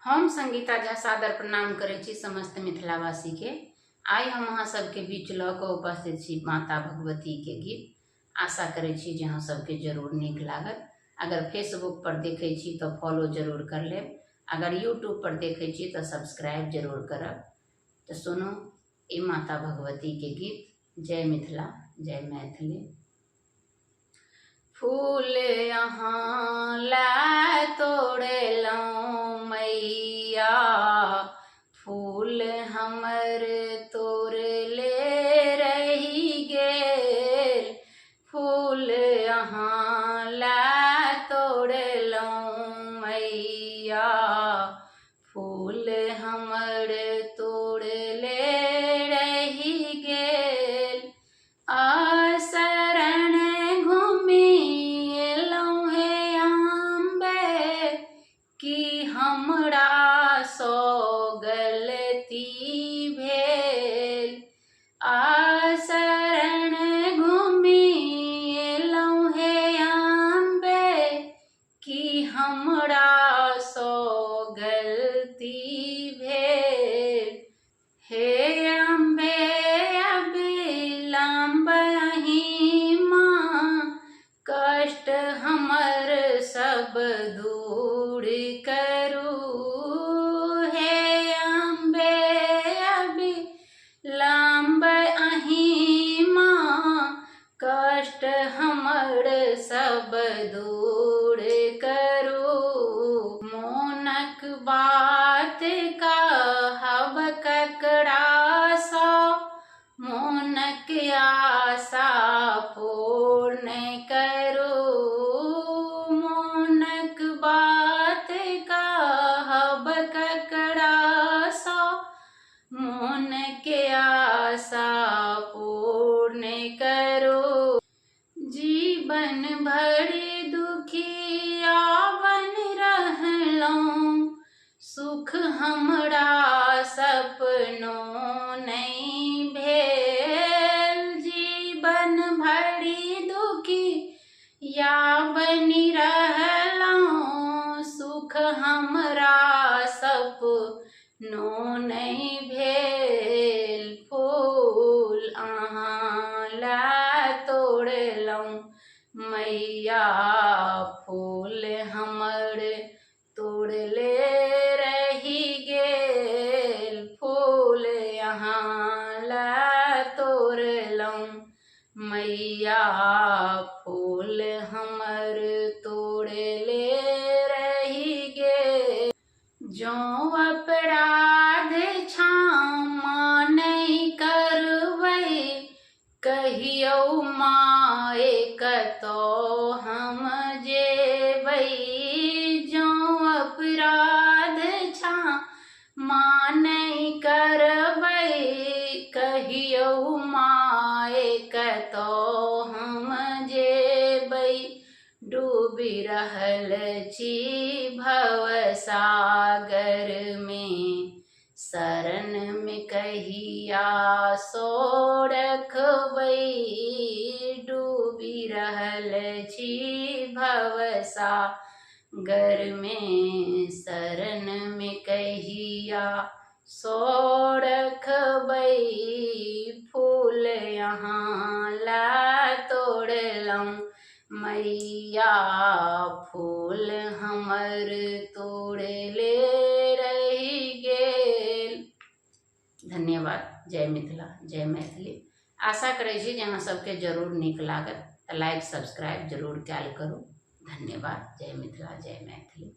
हम संगीता झा सादर प्रणाम करै छी समस्त मिथिलावासी के। आइ हम अहाँ सबके बीच लऽ कऽ उपस्थित छी माता भगवती के गीत। आशा करै छी जे अहाँ सबके जरूर नीक लागत। अगर फेसबुक पर देखै छी तो फॉलो जरूर कर लेब, अगर यूट्यूब पर देखै छी तो सब्सक्राइब जरूर करब। तो सुनो ई माता भगवती के गीत। जय मिथिला, जय मैथिली। फूल अहाँ ला तोड़लहुँ मैया, फूल हमर तोड़ले रहि गेल। फूल अहाँ ला तोड़लहुँ मैया, फूल हमर तोड़ले रहि गेल। शरण घूमी एलहुँ हे अम्बे, कि हमरा सो गलती भेल। शरण घूमी एलहुँ हे अम्बे, कि हमरा सो गलती भेल। हे अम्बे अविलंब अहि माँ, कष्ट हमर सब दूर करू। हे अम्बे अविलंब अहि माँ, कष्ट हमर सब दूर करू। मोनक बात कहब ककरा सो, मोनक आशा पूर्ण करू। मोनक बात कहब ककरा सो, मोनक आशा पूर्ण करू। जीवन भरि दुखिया बन रहलहुँ, सुख हमरा सपनों नहीं भेल। जीवन भरि दुखिया बनि रहलहुँ, सुख हमरा सपनों नहीं भेल। फूल अहाँ ला तोड़लहुँ मैया, फूल हमर तोड़ले रहि गेल। फूल अहाँ ला तोड़लहुँ मैया, फूल हमर तोड़ले रहि गेल। जौं अपराध क्षमा नहीं करबै, कहियौ माय कतौ हम जेबै। जौं अपराध क्षमा नहीं करबै, कहियौ माय कतौ हम जेबै। डूबि रहल छी भव सागर में, शरण में कहिया सो रखबै। डूबि रहल छी भव सागर में, शरण में कहिया सो रखबै। फूल अहाँ ला तोड़लहुँ मैया, फूल हमर तोड़ले रहि गेल। धन्यवाद। जय मिथिला, जय मैथिली। आशा करै छी जे अहाँ सबके जरूर नीक लागत। तऽ लाइक सब्सक्राइब जरूर कयल करू। धन्यवाद। जय मिथिला, जय मैथिली।